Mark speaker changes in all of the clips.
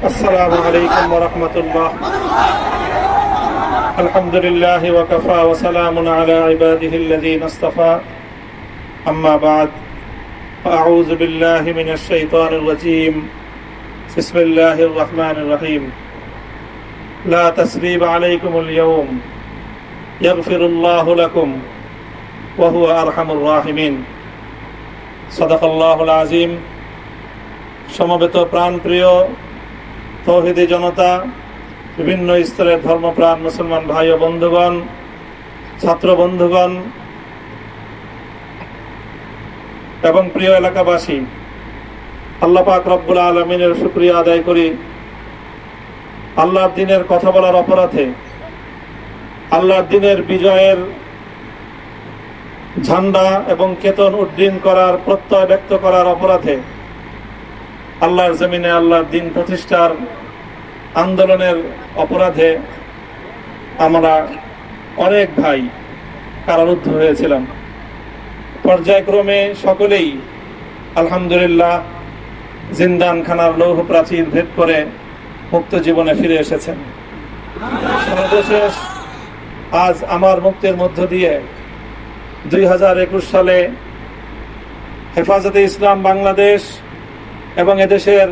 Speaker 1: আসসালামু আলাইকুম ওয়া রাহমাতুল্লাহ। আলহামদুলিল্লাহ ওয়া কাফা ওয়া সালামুন আলা ইবাদিহিল্লাযীনা ইসতাফা। আম্মা বা'দ। আউযু বিল্লাহি মিনাশ শাইতানির রাজীম। বিসমিল্লাহির রাহমানির রহিম। লা তাসরিবা আলাইকুমুল ইয়াওম ইয়াগফিরুল্লাহু লাকুম ওয়া হুয়া আরহামুর রাহিমিন। সাদাকাল্লাহুল আযীম। সমবেত প্রাণপ্রিয় তৌহিদি জনতা, বিভিন্ন স্তরের ধর্মপ্রাণ মুসলমান ভাই ও বন্ধুগণ, ছাত্র বন্ধুগণ এবং প্রিয় এলাকাবাসী, আল্লাহ পাক রব্বুল আলামিনের শুকরিয়া আদায় করি। আল্লাহর দ্বীনের কথা বলার অপরাধে, আল্লাহর দ্বীনের বিজয়ের ঝান্ডা এবং কেতন উড্ডীন করার প্রত্যয় ব্যক্ত করার অপরাধে, আল্লাহর জমিনে আল্লাহর দ্বীন প্রতিষ্ঠার আন্দোলনের অপরাধে আমরা অনেক ভাই কারারুদ্ধ হয়েছিলাম। পর্যায়ক্রমে সকলেই আলহামদুলিল্লাহ জিন্দানখানার লৌহ প্রাচীর ভেদ করে মুক্ত জীবনে ফিরে এসেছেন। সর্বশেষ আজ আমার মুক্তির মধ্য দিয়ে 2021 সালে হেফাজতে ইসলাম বাংলাদেশ এবং এদেশের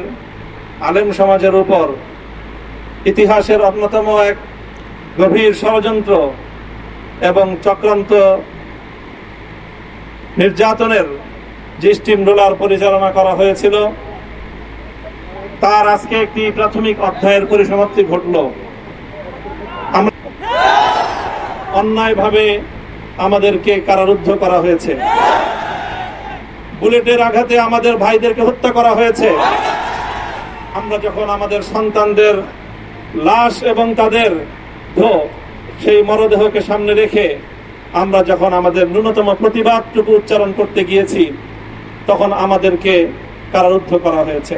Speaker 1: আলেম সমাজের উপর ইতিহাসের অন্যতম এক গভীর ষড়যন্ত্র এবং চক্রান্ত নির্যাতনের যে স্টিম রোলার পরিচালনা করা হয়েছিল, তার আজকে একটি প্রাথমিক অধ্যায়ের পরিসমাপ্তি ঘটল। আমরা অন্যায়ভাবে আমাদেরকে কারারুদ্ধ করা হয়েছে, বুলেটের আঘাতে আমাদের ভাইদেরকে হত্যা করা হয়েছে। আমরা যখন আমাদের সন্তানদের লাশ এবং তাদের সেই মরদেহকে সামনে রেখে আমরা যখন আমাদের ন্যূনতম প্রতিবাদটুকু উচ্চারণ করতে গিয়েছি, তখন আমাদেরকে কারারুদ্ধ করা হয়েছে,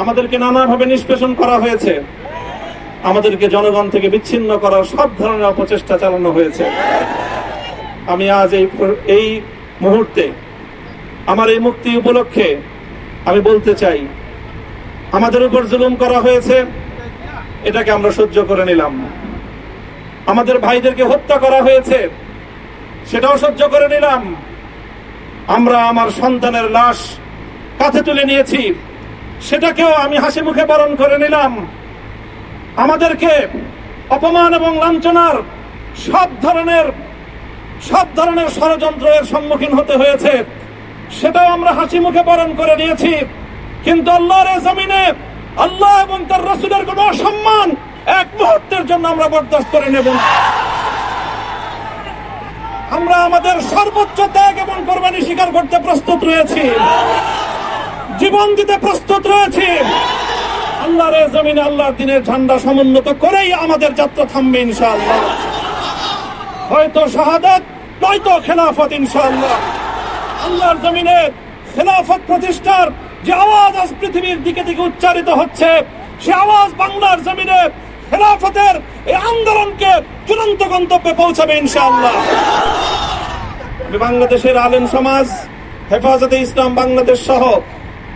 Speaker 1: আমাদেরকে নানাভাবে নিষ্পেষণ করা হয়েছে, আমাদেরকে জনগণ থেকে বিচ্ছিন্ন করার সব ধরনের অপচেষ্টা চালানো হয়েছে। আমি আজ এই মুহূর্তে আমার এই মুক্তি উপলক্ষে আমি বলতে চাই, আমাদের উপর জুলুম করা হয়েছে, এটাকে আমরা সহ্য করে নিলাম। আমাদের ভাইদেরকে হত্যা করা হয়েছে, সেটাও সহ্য করে নিলাম। আমরা আমার সন্তানের লাশ কাঁধে তুলে নিয়েছি, সেটাকেও আমি হাসি মুখে বরণ করে নিলাম। আমাদেরকে অপমান এবং লাঞ্ছনার সব ধরনের ষড়যন্ত্রের সম্মুখীন হতে হয়েছে, সেটাও আমরা হাসি মুখে বরণ করে নিয়েছি। কিন্তু আল্লাহর জমিনে আল্লাহ এবং তার রাসূলের কোন অসম্মান এক মুহূর্তের জন্য আমরা বরদাস্ত করে নেব না। আমরা আমাদের সর্বোচ্চ ত্যাগ এবং কোরবানি স্বীকার করতে প্রস্তুত রয়েছি, জীবন দিতে প্রস্তুত রয়েছি। আল্লাহর জমিনে আল্লাহর দ্বীনের ঝান্ডা সমুন্নত করেই আমাদের যাত্রা থামবে ইনশাআল্লাহ। হয়তো শাহাদাত, নয়তো খেলাফত ইনশাআল্লাহ। আল্লাহর জমিনে খেলাফত প্রতিষ্ঠার যে আওয়াজ আজ পৃথিবীর দিকে দিকে উচ্চারিত হচ্ছে, সে আওয়াজ বাংলার জমিনে খেলাফতের এই আন্দোলনকে চূড়ান্ত গন্তব্যে পৌঁছাবে ইনশাআল্লাহ। বাংলাদেশের আলেম সমাজ, হেফাজতে ইসলাম বাংলাদেশ সহ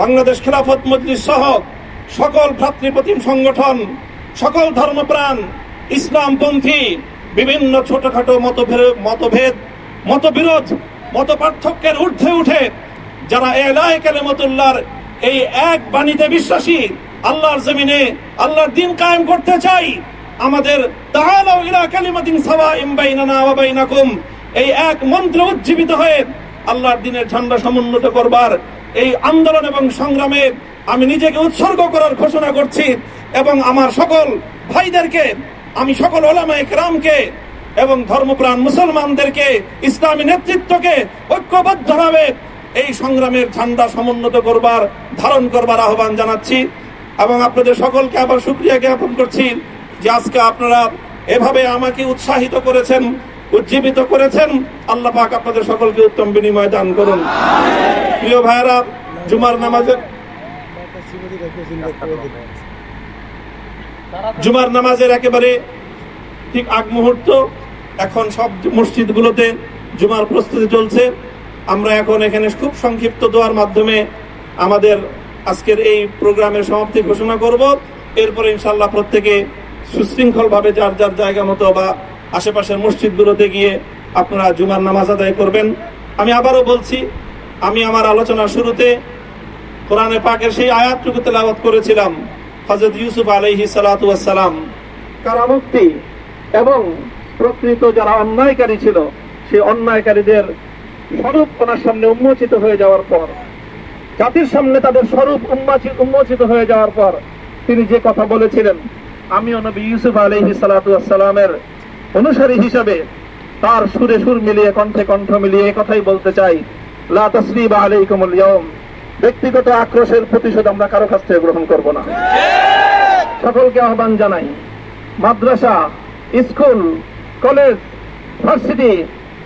Speaker 1: বাংলাদেশ খেলাফত মজলিস সহ সকল ভ্রাতৃপ্রতিম সংগঠন, সকল ধর্মপ্রাণ, ইসলামপন্থী বিভিন্ন ছোটখাটো মতভেদ, মতবিরোধ, মত পার্থক্যের ঊর্ধ্বে উঠে যারা এলায়ে কালিমাতুল্লাহর এই এক বাণীতে বিশ্বাসী, আল্লাহর জমিনে আল্লাহর দ্বীন কায়েম করতে চাই, আমাদের তাআলাউ ইলা কালিমাতিন সাওয়াইন বাইনানা ওয়া বাইনাকুম, এই এক মন্ত্র উজ্জীবিত হয়ে আল্লাহর দ্বীনের ঝান্ডা সমুন্নত করবার এই আন্দোলন এবং সংগ্রামে আমি নিজেকে উৎসর্গ করার ঘোষণা করছি। এবং আমার সকল ভাইদেরকে, আমি সকল উলামায়ে কেরামকে এবং ধর্মপ্রাণ মুসলমানদেরকে, ইসলামী নেতৃত্বকে ঐক্যবদ্ধভাবে এই সংগ্রামের ঝান্ডা সমুন্নত করবার, ধারণ করবার আহ্বান জানাচ্ছি। এবং আপনাদের সকলকে আবার শুকরিয়া জ্ঞাপন করছি যে আজকে আপনারা এভাবে আমাকে উৎসাহিত করেছেন, উজ্জীবিত করেছেন। আল্লাহ পাক আপনাদের সকলকে উত্তম বিনিময় দান করুন। প্রিয় ভাইয়েরা, জুমার নামাজের একেবারে ঠিক আগ মুহূর্ত, এখন সব মসজিদগুলোতে জুমার প্রস্তুতি চলছে। আমরা এখন এখানে খুব সংক্ষিপ্ত দোয়ার মাধ্যমে আমাদের আজকের এই প্রোগ্রামের সমাপ্তি ঘোষণা করব। এরপরে ইনশাআল্লাহ প্রত্যেকে সুশৃঙ্খল ভাবে যার যার জায়গা মতো বা আশেপাশের মসজিদগুলোতে গিয়ে আপনারা জুমার নামাজ আদায় করবেন। আমি আবারও বলছি, আমি আমার আলোচনার শুরুতে কোরআনে পাকের সেই আয়াতটুকু তেলাওয়াত করেছিলাম, হযরত ইউসুফ আলাইহিস সালাতু ওয়াস সালাম কারামুক্তি এবং প্রকৃত যারা অন্যায়কারী ছিল সেই অন্যায়কারীদের স্বরূপ ওনার সামনে উন্মোচিত হয়ে যাওয়ার পর, জাতির সামনে তাদের স্বরূপ উন্মোচিত হয়ে যাওয়ার পর তিনি যে কথা বলেছিলেন, আমিও নবী ইউসুফ আলাইহিস সালাতু ওয়াস সালামের অনুসারী হিসাবে তার সুরে সুর মিলিয়ে কণ্ঠে কণ্ঠ মিলিয়ে কথাই বলতে চাই, লা তাসরিবা আলাইকুমুল ইয়াউম, ব্যক্তিগত আক্রোশের প্রতিশোধ আমরা কারো কাছ থেকে গ্রহণ করব না। সকলকে আহ্বান জানাই, মাদ্রাসা, স্কুল, কলেজ, ভার্সিটি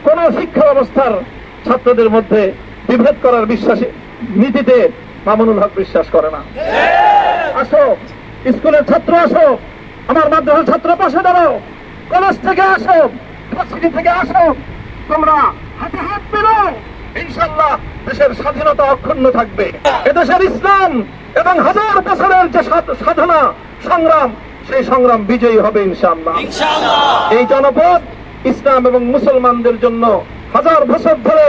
Speaker 1: কোন শিক্ষা ব্যবস্থার ছাত্রদের মধ্যে বিভেদ করার বিশ্বাসী নীতিতে মামুনুল হক বিশ্বাস করে না। আসো, স্কুলের ছাত্র আসো, আমার মাদ্রাসার ছাত্র পাশে দাঁড়াও, কলেজ থেকে আসো, ভার্সিটি থেকে আসো, তোমরা হাতে হাত মেলাও, ইনশাআল্লাহ দেশের স্বাধীনতা অক্ষুণ্ণ থাকবে। এদেশের ইসলাম এবং হাজার বছরের যে সাধনা সংগ্রাম, সেই সংগ্রাম বিজয়ী হবে ইনশাআল্লাহ। এই জনপদ ইসলাম এবং মুসলমানদের জন্য হাজার বছর ধরে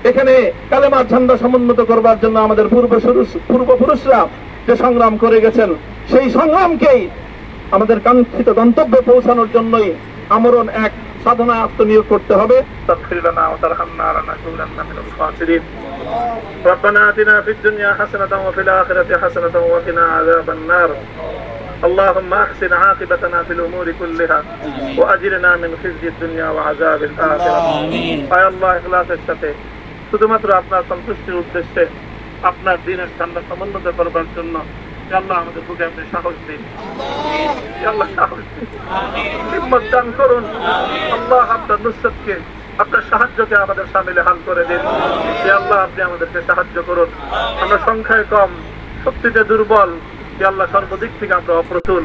Speaker 1: এখানে কালেমার ঝান্ডা সমুন্নত করবার জন্য আমাদের পূর্বপুরুষরা যে সংগ্রাম করে গেছেন, সেই সংগ্রামকেই আমাদের কাঙ্ক্ষিত গন্তব্যে পৌঁছানোর জন্যই আমরণ এক সাধনা আত্মনিয়োগ করতে হবে। ربنا آتنا في الدنيا حسنة وفي الآخرة حسنة وقنا عذاب النار اللهم أحسن عاقبتنا في الأمور كلها وأجرنا من خزي الدنيا وعذاب الآخرة আয় আল্লাহ ইখলাসের সাথে শুধুমাত্র আপনার সন্তুষ্টির উদ্দেশ্যে আপনার দ্বীনের ঝান্ডা সমুন্নত করবার জন্য আল্লাহ আমাদের বুকে আপনি সাহস দিন, আল্লাহ সাহস দিন, হিম্মত দান করুন। আল্লাহ আপনার নুসরতকে, আপনার সাহায্যকে আমাদের সামিলে হাল করে দিন। আল্লাহ আপনি আমাদেরকে সাহায্য করুন। আমরা সংখ্যায় কম, শক্তিতে দুর্বল, আল্লাহ সর্বদিক থেকে আমরা অপ্রতুল,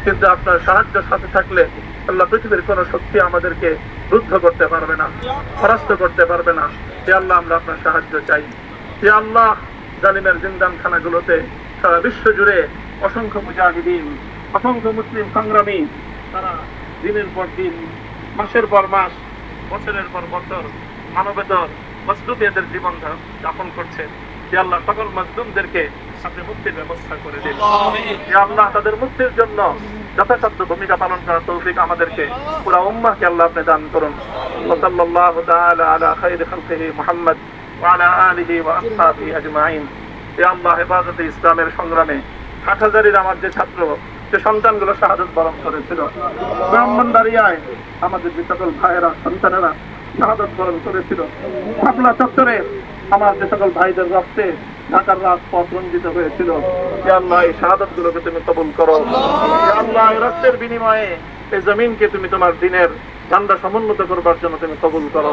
Speaker 1: কিন্তু আপনার সাহায্য সাথে থাকলে আল্লাহ পৃথিবীর কোন শক্তি আমাদেরকে রুদ্ধ করতে পারবে না, পরাস্ত করতে পারবে না। আল্লাহ আমরা আপনার সাহায্য চাই। আল্লাহ জালিমের জিন্দানখানাগুলোতে সারা বিশ্ব জুড়ে অসংখ্য মুজাহিদিন, অসংখ্য মুসলিম সংগ্রামী, তারা দিনের পর দিন, মাসের পর মাস, বছরের পর বছর মানবেতর মজলুমদের জীবন যাপন করছেন। আল্লাহ সকল মজলুমদেরকে আপনি মুক্তির ব্যবস্থা করে দিন। আল্লাহ তাদের মুক্তির জন্য যথাসাধ্য ভূমিকা পালন করার তৌফিক আমাদেরকে, পুরা উম্মাহকে আল্লাহ আপনি দান করুন। সাল্লাল্লাহু তাআলা আলা খায়রি খালকিহি মুহাম্মদ ওয়া আলা আলিহি ওয়া আসহাবিহি আজমাইন। হে আল্লাহ, হেফাজতে ইসলামের সংগ্রামে হাটহাজারীর আমার যে ছাত্র, যে সন্তানগুলো শাহাদাত বরণ করেছিল, ব্রাহ্মণবাড়িয়ায় আমাদের যে সকল ভাইয়েরা, সন্তানেরা শাহাদাত বরণ করেছিল, শাপলা চত্বরে আমার যে সকল ভাইদের রক্তে ঢাকার রাজপথ রঞ্জিত হয়েছিল, হে আল্লাহ এই শাহাদাত গুলোকে তুমি কবুল করো। হে আল্লাহ এই রক্তের বিনিময়ে এই জমিনকে তুমি তোমার দ্বীনের ঝান্ডা সমুন্নত করবার জন্য তুমি কবুল করো।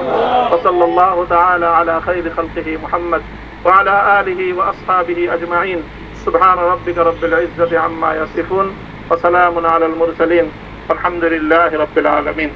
Speaker 1: সাল্লাল্লাহু তাআলা আলা খায়রি খালকিহি মুহাম্মদ ওয়া আলা আলিহি ওয়া আসহাবিহি আজমাইন। সুবহান রাব্বিকা রাব্বিল ইজ্জাতি আম্মা ইয়াসিফুন ওয়া সালামুন আলাল মুরসালিন ওয়ালহামদুলিল্লাহি রাব্বিল আলামিন।